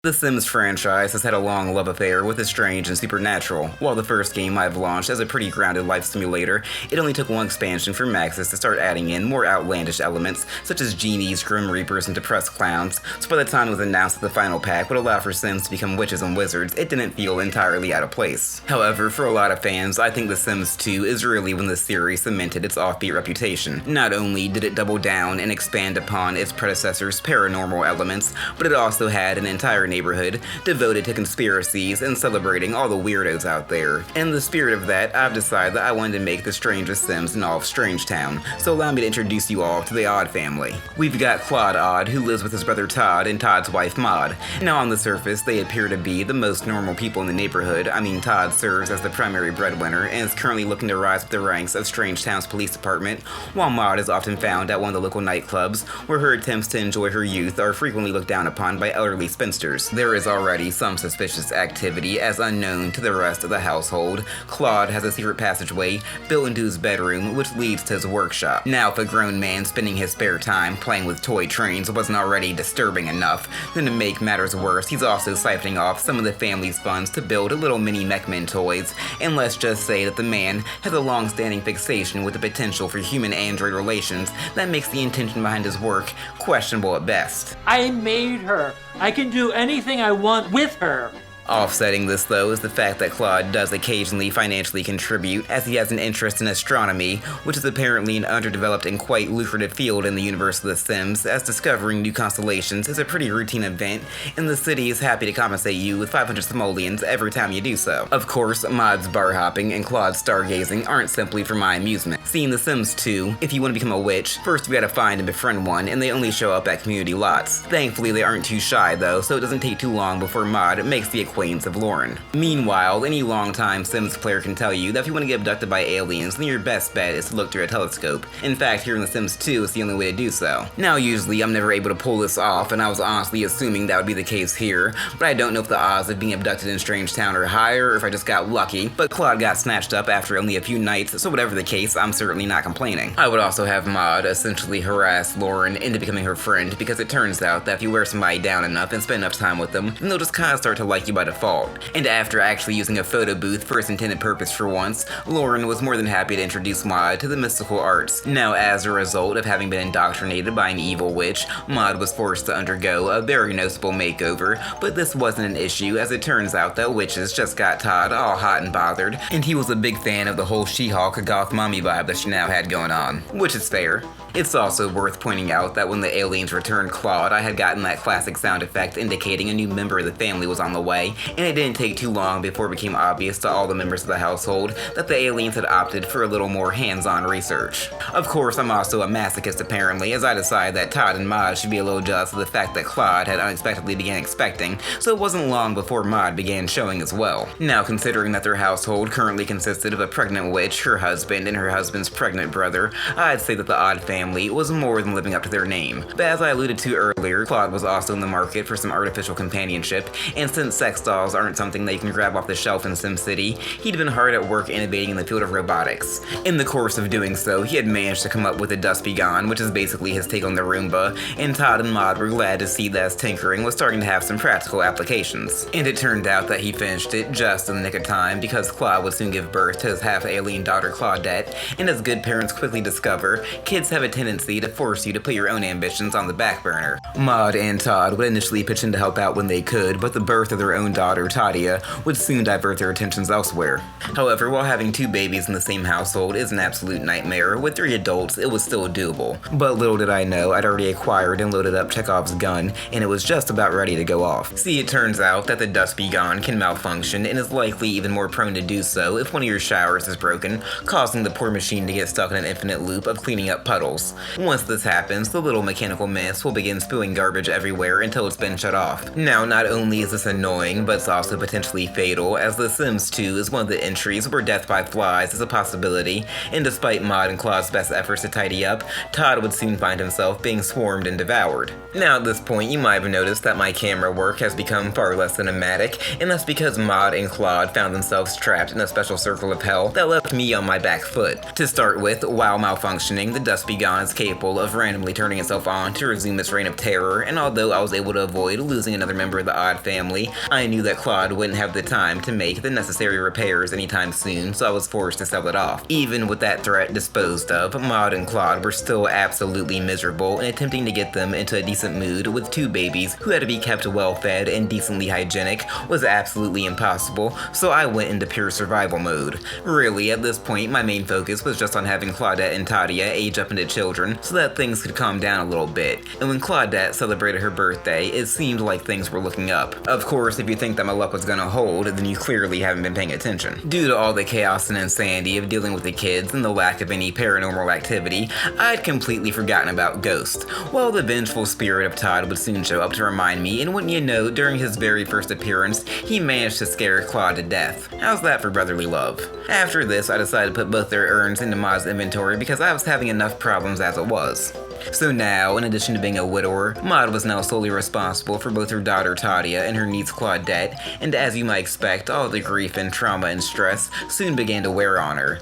The Sims franchise has had a long love affair with the strange and supernatural. While the first game I've launched as a pretty grounded life simulator, it only took one expansion for Maxis to start adding in more outlandish elements, such as genies, grim reapers, and depressed clowns, so by the time it was announced that the final pack would allow for Sims to become witches and wizards, it didn't feel entirely out of place. However, for a lot of fans, I think The Sims 2 is really when the series cemented its offbeat reputation. Not only did it double down and expand upon its predecessor's paranormal elements, but it also had an entire neighborhood devoted to conspiracies and celebrating all the weirdos out there. In the spirit of that, I've decided that I wanted to make the strangest Sims in all of StrangeTown, so allow me to introduce you all to the Odd family. We've got Claude Odd, who lives with his brother Todd and Todd's wife Maud. Now on the surface, they appear to be the most normal people in the neighborhood. I mean, Todd serves as the primary breadwinner and is currently looking to rise up the ranks of StrangeTown's police department, while Maud is often found at one of the local nightclubs, where her attempts to enjoy her youth are frequently looked down upon by elderly spinsters. There is already some suspicious activity, as unknown to the rest of the household, Claude has a secret passageway built into his bedroom which leads to his workshop. Now if a grown man spending his spare time playing with toy trains wasn't already disturbing enough, then to make matters worse, he's also siphoning off some of the family's funds to build little mini Mechman toys, and let's just say that the man has a long-standing fixation with the potential for human-android relations that makes the intention behind his work questionable at best. I made her. I can do anything I want with her. Offsetting this, though, is the fact that Claude does occasionally financially contribute, as he has an interest in astronomy, which is apparently an underdeveloped and quite lucrative field in the universe of The Sims, as discovering new constellations is a pretty routine event, and the city is happy to compensate you with 500 simoleons every time you do so. Of course, Maud's bar hopping and Claude's stargazing aren't simply for my amusement. See, in The Sims 2, if you want to become a witch, first you gotta find and befriend one, and they only show up at community lots. Thankfully, they aren't too shy, though, so it doesn't take too long before Maud makes the acquaintance of Lauren. Meanwhile, any longtime Sims player can tell you that if you want to get abducted by aliens, then your best bet is to look through a telescope. In fact, here in The Sims 2, it's the only way to do so. Now, usually, I'm never able to pull this off, and I was honestly assuming that would be the case here, but I don't know if the odds of being abducted in StrangeTown are higher, or if I just got lucky, but Claude got snatched up after only a few nights, so whatever the case, I'm certainly not complaining. I would also have Maud essentially harass Lauren into becoming her friend, because it turns out that if you wear somebody down enough and spend enough time with them, then they'll just kinda start to like you by default. And after actually using a photo booth for its intended purpose for once, Lauren was more than happy to introduce Maud to the mystical arts. Now, as a result of having been indoctrinated by an evil witch, Maud was forced to undergo a very noticeable makeover, but this wasn't an issue, as it turns out that witches just got Todd all hot and bothered, and he was a big fan of the whole She-Hulk goth mommy vibe that she now had going on, which is fair. It's also worth pointing out that when the aliens returned Claude, I had gotten that classic sound effect indicating a new member of the family was on the way, and it didn't take too long before it became obvious to all the members of the household that the aliens had opted for a little more hands-on research. Of course, I'm also a masochist apparently, as I decided that Todd and Maud should be a little jealous of the fact that Claude had unexpectedly began expecting, so it wasn't long before Maud began showing as well. Now, considering that their household currently consisted of a pregnant witch, her husband, and her husband's pregnant brother, I'd say that the Odd family was more than living up to their name. But as I alluded to earlier, Claude was also in the market for some artificial companionship, and since sex dolls aren't something that you can grab off the shelf in SimCity, he'd been hard at work innovating in the field of robotics. In the course of doing so, he had managed to come up with a Dustyrob, which is basically his take on the Roomba, and Todd and Maud were glad to see that his tinkering was starting to have some practical applications. And it turned out that he finished it just in the nick of time, because Claude would soon give birth to his half-alien daughter Claudette, and as good parents quickly discover, kids have a tendency to force you to put your own ambitions on the back burner. Maud and Todd would initially pitch in to help out when they could, but the birth of their own daughter, Tadia, would soon divert their attentions elsewhere. However, while having two babies in the same household is an absolute nightmare, with 3 adults, it was still doable. But little did I know, I'd already acquired and loaded up Chekhov's gun, and it was just about ready to go off. See, it turns out that the Dustyrob can malfunction, and is likely even more prone to do so if one of your showers is broken, causing the poor machine to get stuck in an infinite loop of cleaning up puddles. Once this happens, the little mechanical mess will begin spewing garbage everywhere until it's been shut off. Now, not only is this annoying, but it's also potentially fatal, as The Sims 2 is one of the entries where death by flies is a possibility, and despite Maud and Claude's best efforts to tidy up, Todd would soon find himself being swarmed and devoured. Now, at this point, you might have noticed that my camera work has become far less cinematic, and that's because Maud and Claude found themselves trapped in a special circle of hell that left me on my back foot. To start with, while malfunctioning, the Dustyrob Leon is capable of randomly turning itself on to resume its reign of terror, and although I was able to avoid losing another member of the Odd family, I knew that Claude wouldn't have the time to make the necessary repairs anytime soon, so I was forced to sell it off. Even with that threat disposed of, Maud and Claude were still absolutely miserable, and attempting to get them into a decent mood with 2 babies who had to be kept well fed and decently hygienic was absolutely impossible, so I went into pure survival mode. Really, at this point, my main focus was just on having Claudette and Tadia age up into children so that things could calm down a little bit, and when Claudette celebrated her birthday, it seemed like things were looking up. Of course, if you think that my luck was gonna hold, then you clearly haven't been paying attention. Due to all the chaos and insanity of dealing with the kids and the lack of any paranormal activity, I'd completely forgotten about Ghost. Well, the vengeful spirit of Todd would soon show up to remind me, and wouldn't you know, during his very first appearance, he managed to scare Claude to death. How's that for brotherly love? After this, I decided to put both their urns into Maud's inventory because I was having enough problems as it was. So now, in addition to being a widower, Maud was now solely responsible for both her daughter Tadia and her niece Claudette, and as you might expect, all the grief and trauma and stress soon began to wear on her.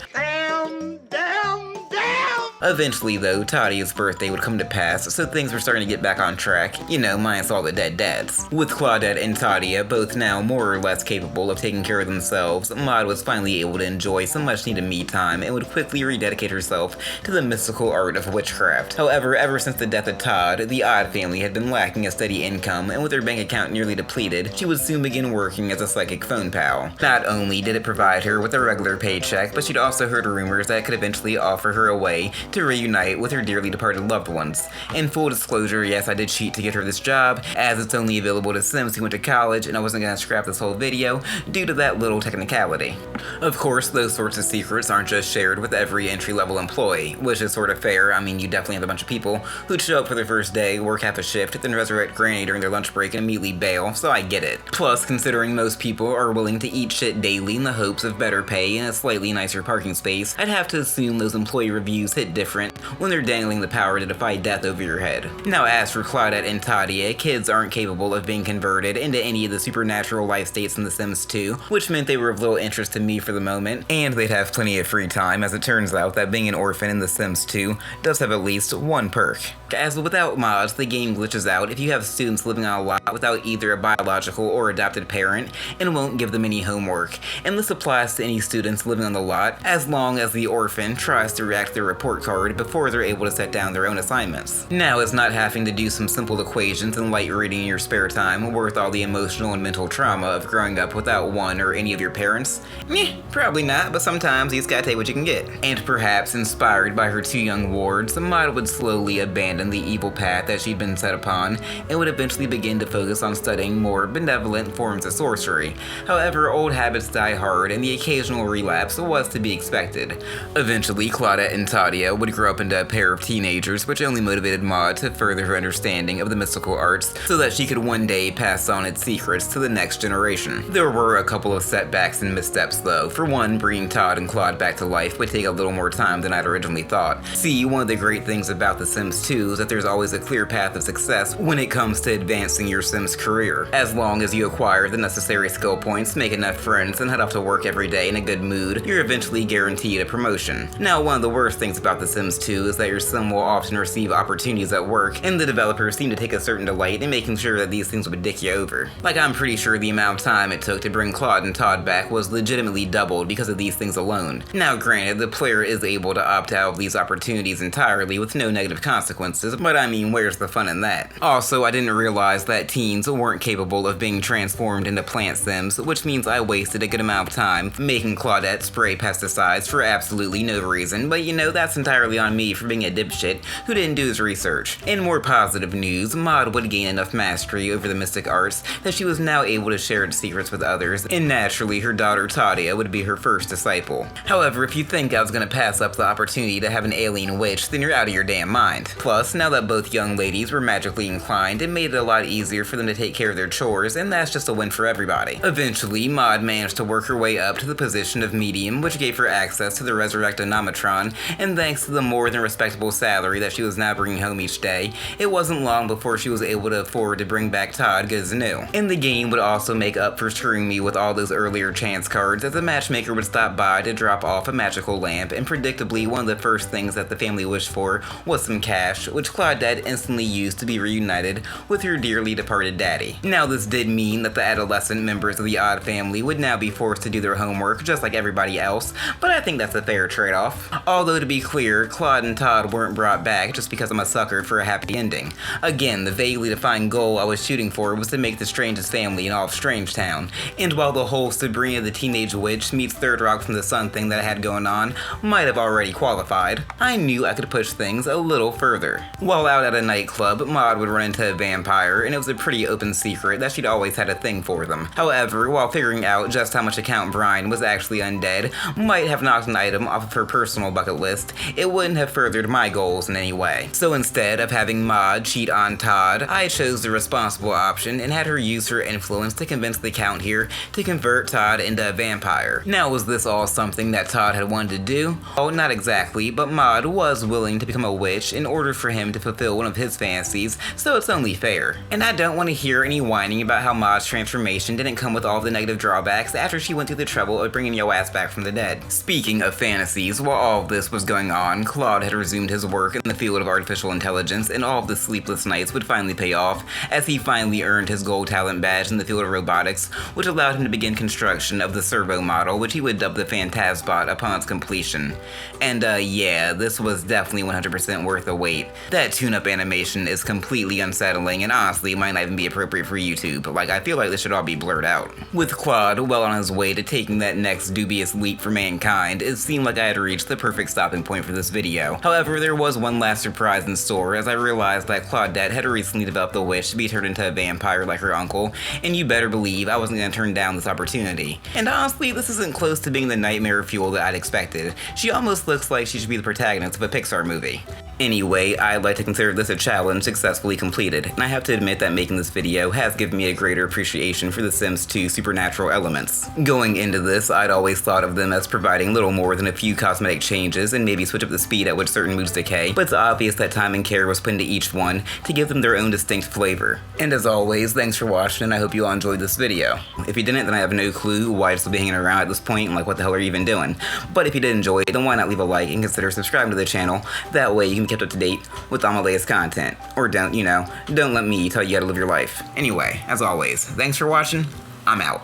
Eventually though, Tadia's birthday would come to pass, so things were starting to get back on track, you know, minus all the dead dads. With Claudette and Tadia both now more or less capable of taking care of themselves, Maud was finally able to enjoy some much needed me time and would quickly rededicate herself to the mystical art of witchcraft. However, ever since the death of Todd, the Odd family had been lacking a steady income, and with her bank account nearly depleted, she would soon begin working as a psychic phone pal. Not only did it provide her with a regular paycheck, but she'd also heard rumors that could eventually offer her a way to reunite with her dearly departed loved ones. In full disclosure, yes, I did cheat to get her this job, as it's only available to Sims who went to college, and I wasn't gonna scrap this whole video due to that little technicality. Of course, those sorts of secrets aren't just shared with every entry-level employee, which is sort of fair. I mean, you definitely have a bunch of people who'd show up for their first day, work half a shift, then resurrect Granny during their lunch break and immediately bail, so I get it. Plus, considering most people are willing to eat shit daily in the hopes of better pay and a slightly nicer parking space, I'd have to assume those employee reviews hit different when they're dangling the power to defy death over your head. Now, as for Claudette and Tadia, kids aren't capable of being converted into any of the supernatural life states in The Sims 2, which meant they were of little interest to me for the moment, and they'd have plenty of free time, as it turns out that being an orphan in The Sims 2 does have at least one perk. As without mods, the game glitches out if you have students living on a lot without either a biological or adopted parent, and won't give them any homework, and this applies to any students living on the lot as long as the orphan tries to react to their report card before they're able to set down their own assignments. Now, is not having to do some simple equations and light reading in your spare time worth all the emotional and mental trauma of growing up without one or any of your parents? Meh, probably not, but sometimes you just gotta take what you can get. And perhaps inspired by her 2 young wards, Maud would slowly abandon the evil path that she'd been set upon and would eventually begin to focus on studying more benevolent forms of sorcery. However, old habits die hard, and the occasional relapse was to be expected. Eventually, Claudette and Tadia would grow up into a pair of teenagers, which only motivated Maud to further her understanding of the mystical arts so that she could one day pass on its secrets to the next generation. There were a couple of setbacks and missteps though. For one, bringing Todd and Claude back to life would take a little more time than I'd originally thought. See, one of the great things about The Sims 2 is that there's always a clear path of success when it comes to advancing your Sims career. As long as you acquire the necessary skill points, make enough friends, and head off to work every day in a good mood, you're eventually guaranteed a promotion. Now, one of the worst things about The Sims 2 is that your Sim will often receive opportunities at work, and the developers seem to take a certain delight in making sure that these things would dick you over. Like, I'm pretty sure the amount of time it took to bring Claude and Todd back was legitimately doubled because of these things alone. Now, granted, the player is able to opt out of these opportunities entirely with no negative consequences, but I mean, where's the fun in that? Also, I didn't realize that teens weren't capable of being transformed into plant Sims, which means I wasted a good amount of time making Claudette spray pesticides for absolutely no reason, but you know, that's entirely on me for being a dipshit who didn't do his research. In more positive news, Maud would gain enough mastery over the mystic arts that she was now able to share its secrets with others, and naturally her daughter Tadia would be her first disciple. However, if you think I was gonna pass up the opportunity to have an alien witch, then you're out of your damn mind. Plus, Plus, now that both young ladies were magically inclined, it made it a lot easier for them to take care of their chores, and that's just a win for everybody. Eventually, Maud managed to work her way up to the position of medium, which gave her access to the resurrected Nomatron, and thanks to the more than respectable salary that she was now bringing home each day, it wasn't long before she was able to afford to bring back Todd good as new. And the game would also make up for screwing me with all those earlier chance cards, as the matchmaker would stop by to drop off a magical lamp, and predictably one of the first things that the family wished for was some cash, which Claudette instantly used to be reunited with her dearly departed daddy. Now this did mean that the adolescent members of the Odd family would now be forced to do their homework just like everybody else, but I think that's a fair trade-off. Although to be clear, Claude and Todd weren't brought back just because I'm a sucker for a happy ending. Again, the vaguely defined goal I was shooting for was to make the strangest family in all of StrangeTown, and while the whole Sabrina the Teenage Witch meets Third Rock from the Sun thing that I had going on might have already qualified, I knew I could push things a little further. While out at a nightclub, Maud would run into a vampire, and it was a pretty open secret that she'd always had a thing for them. However, while figuring out just how much Count Brian was actually undead might have knocked an item off of her personal bucket list, it wouldn't have furthered my goals in any way. So instead of having Maud cheat on Todd, I chose the responsible option and had her use her influence to convince the Count here to convert Todd into a vampire. Now, was this all something that Todd had wanted to do? Oh, not exactly, but Maud was willing to become a witch in order for him to fulfill one of his fantasies, so it's only fair. And I don't want to hear any whining about how Maud's transformation didn't come with all the negative drawbacks after she went through the trouble of bringing your ass back from the dead. Speaking of fantasies, while all of this was going on, Claude had resumed his work in the field of artificial intelligence, and all of the sleepless nights would finally pay off as he finally earned his gold talent badge in the field of robotics, which allowed him to begin construction of the servo model, which he would dub the Phantasbot upon its completion. And yeah, this was definitely 100% worth the wait. That tune-up animation is completely unsettling and honestly might not even be appropriate for YouTube. Like, I feel like this should all be blurred out. With Claude well on his way to taking that next dubious leap for mankind, it seemed like I had reached the perfect stopping point for this video. However, there was one last surprise in store as I realized that Claudette had recently developed the wish to be turned into a vampire like her uncle, and you better believe I wasn't going to turn down this opportunity. And honestly, this isn't close to being the nightmare fuel that I'd expected. She almost looks like she should be the protagonist of a Pixar movie. Anyway, I'd like to consider this a challenge successfully completed, and I have to admit that making this video has given me a greater appreciation for The Sims 2 supernatural elements. Going into this, I'd always thought of them as providing little more than a few cosmetic changes and maybe switch up the speed at which certain moods decay, but it's obvious that time and care was put into each one to give them their own distinct flavor. And as always, thanks for watching, and I hope you all enjoyed this video. If you didn't, then I have no clue why you'd still be hanging around at this point and like what the hell are you even doing. But if you did enjoy it, then why not leave a like and consider subscribing to the channel, that way you can be kept up to date with all my latest content. Or don't let me tell you how to live your life. Anyway, as always, thanks for watching, I'm out.